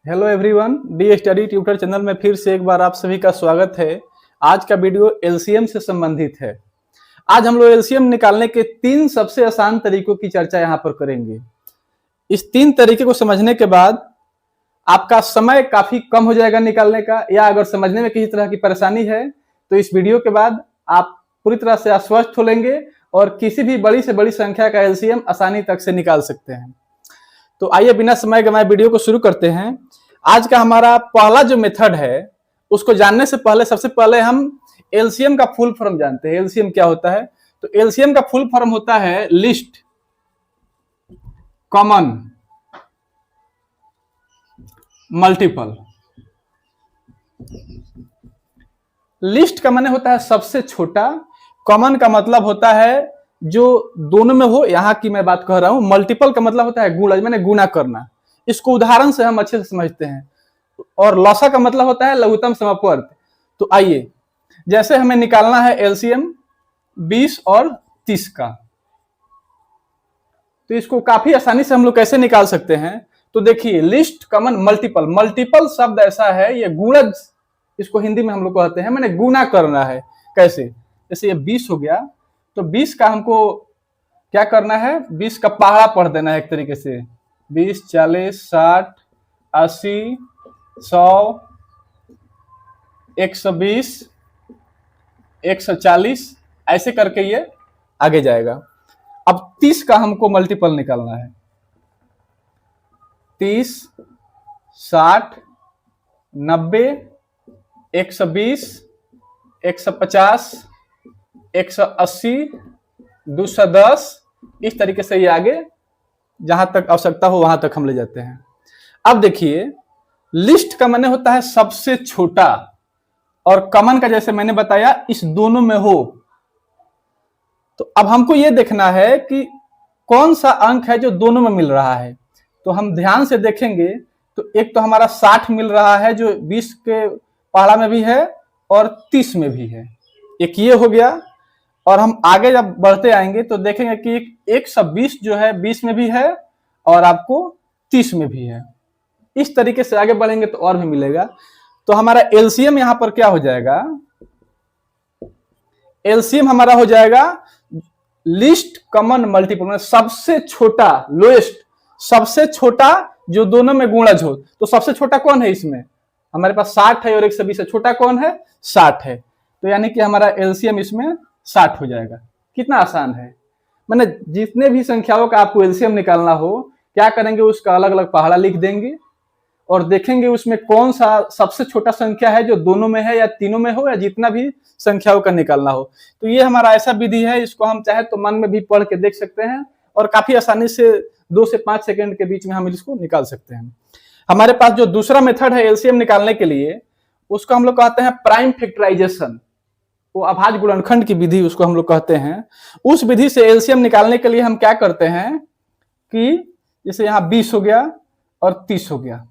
Hello everyone, D study tutor channel में फिर से एक बार आप सभी का स्वागत है। आज का वीडियो एलसीएम से संबंधित है। आज हम लोग एलसीएम निकालने के 3 सबसे आसान तरीकों की चर्चा यहाँ पर करेंगे। इस 3 तरीके को समझने के बाद आपका समय काफी कम हो जाएगा निकालने का, या अगर समझने में किसी तरह की परेशानी है तो इस वीडियो के बाद आप पूरी तरह से आश्वस्त हो लेंगे और किसी भी बड़ी से बड़ी संख्या का एलसीएम आसानी तक से निकाल सकते हैं। तो आइए बिना समय गंवाए वीडियो को शुरू करते हैं। आज का हमारा पहला जो मेथड है उसको जानने से पहले सबसे पहले हम एलसीएम का फुल फॉर्म जानते हैं। एलसीएम क्या होता है? तो एलसीएम का फुल फॉर्म होता है लिस्ट कॉमन मल्टीपल। लिस्ट का माने होता है सबसे छोटा, कॉमन का मतलब होता है जो दोनों में हो, यहां की मैं बात कह रहा हूं। मल्टीपल का मतलब होता है गुणा, मैंने गुना करना। इसको उदाहरण से हम अच्छे से समझते हैं। और लॉसा का मतलब होता है लघुत्तम समवर्ग। तो आइए, जैसे हमें निकालना है एलसीएम 20 और 30 का, तो इसको काफी आसानी से हम लोग कैसे निकाल सकते हैं? तो देखिए, लिस्ट कॉमन मल्टीपल। मल्टीपल शब्द ऐसा है, ये गुणज इसको हिंदी में हम लोग कहते हैं, मैंने गुना करना है। कैसे? जैसे ये 20 हो गया, तो 20 का हमको क्या करना है? 20 का पहाड़ा पढ़ देना है एक तरीके से। 20, 40, 60, 80, 100, 120, 140, ऐसे करके ये आगे जाएगा। अब 30 का हमको मल्टीपल निकालना है। 30, 60, 90, 120, 150, 180, 210, इस तरीके से ये आगे जहां तक आवश्यकता हो वहां तक हम ले जाते हैं। अब देखिए, लिस्ट का माने होता है सबसे छोटा, और कॉमन का जैसे मैंने बताया इस दोनों में हो। तो अब हमको ये देखना है कि कौन सा अंक है जो दोनों में मिल रहा है। तो हम ध्यान से देखेंगे तो एक तो हमारा 60 मिल रहा है जो 20 के पहाड़ा में भी है और 30 में भी है। एक ये हो गया। और हम आगे जब बढ़ते आएंगे तो देखेंगे कि 120 जो है 20 में भी है और आपको 30 में भी है। इस तरीके से आगे बढ़ेंगे तो और भी मिलेगा। तो हमारा एलसीएम यहां पर क्या हो जाएगा? एलसीएम हमारा हो जाएगा लिस्ट कॉमन मल्टीपल, मतलब सबसे छोटा, लोएस्ट, सबसे छोटा जो दोनों में गुणज हो। तो सबसे छोटा कौन है इसमें? हमारे पास 60 है और 120 है। छोटा कौन है? 60 है। तो यानी कि हमारा एलसीएम इसमें 60 हो जाएगा। कितना आसान है। मैंने जितने भी संख्याओं का आपको एलसीएम निकालना हो, क्या करेंगे, उसका अलग अलग पहाड़ा लिख देंगे और देखेंगे उसमें कौन सा सबसे छोटा संख्या है जो दोनों में है या तीनों में हो, या जितना भी संख्याओं का निकालना हो। तो ये हमारा ऐसा विधि है, इसको हम चाहे तो मन में भी पढ़ के देख सकते हैं और काफी आसानी से 2 से 5 सेकंड के बीच में हम इसको निकाल सकते हैं। हमारे पास जो दूसरा मेथड है एलसीएम निकालने के लिए, उसको हम लोग कहते हैं प्राइम फैक्टराइजेशन। वो अभाज्य गुणनखंड की विधि उसको हम लोग कहते हैं। उस विधि से एलसीएम निकालने के लिए हम क्या करते हैं कि जैसे यहाँ 20 हो गया और 30 हो गया,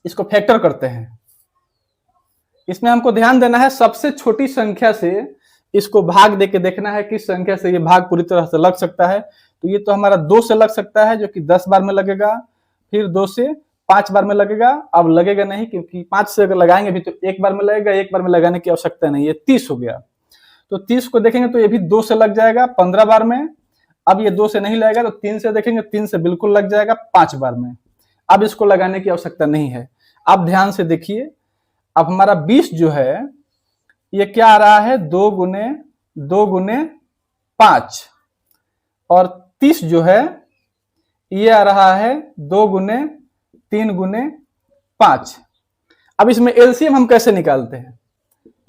इसको फैक्टर करते हैं। इसमें हमको ध्यान देना है सबसे छोटी संख्या से इसको भाग देके देखना है किस संख्या से ये भाग पूरी तरह से लग सकता है। तो ये तो हमारा 2 से लग सकता है जो कि 10 बार में लगेगा, फिर 2 से 5 बार में लगेगा। अब लगेगा नहीं क्योंकि 5 से अगर लगाएंगे भी तो 1 बार में लगेगा, 1 बार में लगाने की आवश्यकता नहीं। ये 30 हो गया, तो 30 को देखेंगे तो ये भी 2 से लग जाएगा 15 बार में। अब ये 2 से नहीं लगेगा तो 3 से देखेंगे, 3 से बिल्कुल लग जाएगा 5 बार में। अब इसको लगाने की आवश्यकता नहीं है। अब ध्यान से देखिए, अब हमारा 20 जो है ये क्या आ रहा है? 2 गुने 5, और 30 जो है ये आ रहा है 2 गुने 3 गुने 5। अब इसमें एलसीएम हम कैसे निकालते हैं?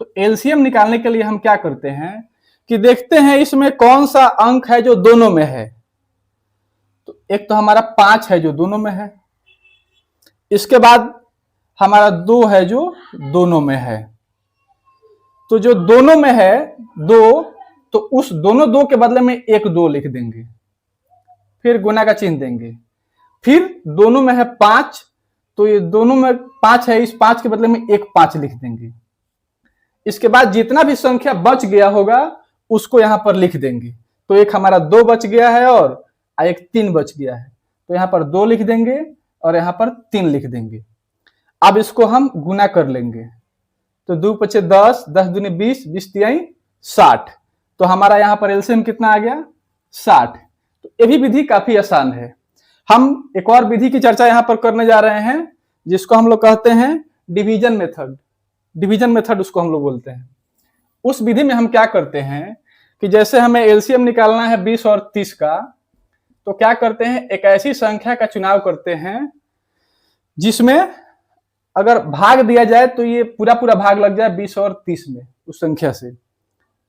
तो एलसीएम निकालने के लिए हम क्या करते हैं कि देखते हैं इसमें कौन सा अंक है जो दोनों में है। तो एक तो हमारा 5 है जो दोनों में है, इसके बाद हमारा 2 है जो दोनों में है। तो जो दोनों में है 2, तो उस दोनों 2 के बदले में एक 2 लिख देंगे, फिर गुना का चिन्ह देंगे। फिर दोनों में है 5, तो ये दोनों में 5 है, इस 5 के बदले में एक 5 लिख देंगे। इसके बाद जितना भी संख्या बच गया होगा उसको यहां पर लिख देंगे। तो एक हमारा 2 बच गया है और एक 3 बच गया है, तो यहाँ पर 2 लिख देंगे और यहाँ पर 3 लिख देंगे। अब इसको हम गुना कर लेंगे, तो 2 पचे 10, 10 दूनी 20, 20 तिहाई 60। तो हमारा यहाँ पर एलसीएम कितना आ गया? 60। तो ये भी विधि काफी आसान है। हम एक और विधि की चर्चा यहाँ पर करने जा रहे हैं, जिसको हम लोग कहते हैं डिवीजन मेथड। डिवीजन मेथड उसको हम लोग बोलते हैं। उस विधि में हम क्या करते हैं कि जैसे हमें एलसीएम निकालना है 20 और 30 का, तो क्या करते हैं, एक ऐसी संख्या का चुनाव करते हैं जिसमें अगर भाग दिया जाए तो ये पूरा पूरा भाग लग जाए 20 और 30 में उस संख्या से।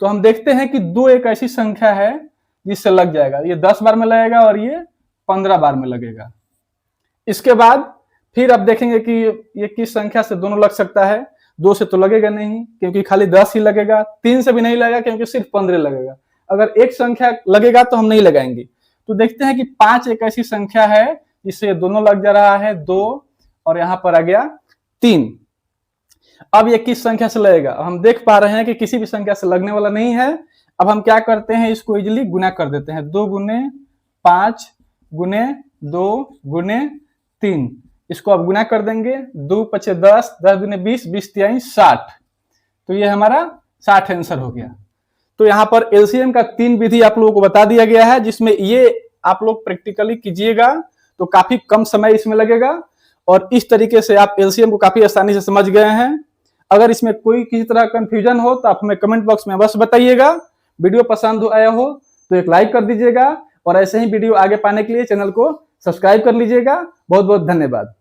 तो हम देखते हैं कि 2 एक ऐसी संख्या है जिससे लग जाएगा, ये 10 बार में लगेगा और ये 15 बार में लगेगा। इसके बाद फिर अब देखेंगे कि ये किस संख्या से दोनों लग सकता है। 2 से तो लगेगा नहीं क्योंकि खाली 10 ही लगेगा, 3 से भी नहीं लगेगा क्योंकि सिर्फ 15 लगेगा। अगर एक संख्या लगेगा तो हम नहीं लगाएंगे। तो देखते हैं कि 5 एक ऐसी संख्या है जिससे दोनों लग जा रहा है, 2 और यहाँ पर आ गया 3। अब ये किस संख्या से लगेगा? अब हम देख पा रहे हैं कि किसी भी संख्या से लगने वाला नहीं है। अब हम क्या करते हैं, इसको इजिली गुना कर देते हैं। 2 गुने 5 गुने 2 गुने 3, इसको अब गुना कर देंगे। 2 पचे 10, 10 दूने 20, 20 तिहाई 60। तो ये हमारा 60 आंसर हो गया। तो यहाँ पर एलसीएम का 3 विधि आप लोगों को बता दिया गया है, जिसमें ये आप लोग प्रैक्टिकली कीजिएगा तो काफी कम समय इसमें लगेगा और इस तरीके से आप एलसीएम को काफी आसानी से समझ गए हैं। अगर इसमें कोई किसी तरह कंफ्यूजन हो तो आप हमें कमेंट बॉक्स में अवश्य बताइएगा। वीडियो पसंद आया हो तो एक लाइक कर दीजिएगा और ऐसे ही वीडियो आगे पाने के लिए चैनल को सब्सक्राइब कर लीजिएगा। बहुत बहुत धन्यवाद।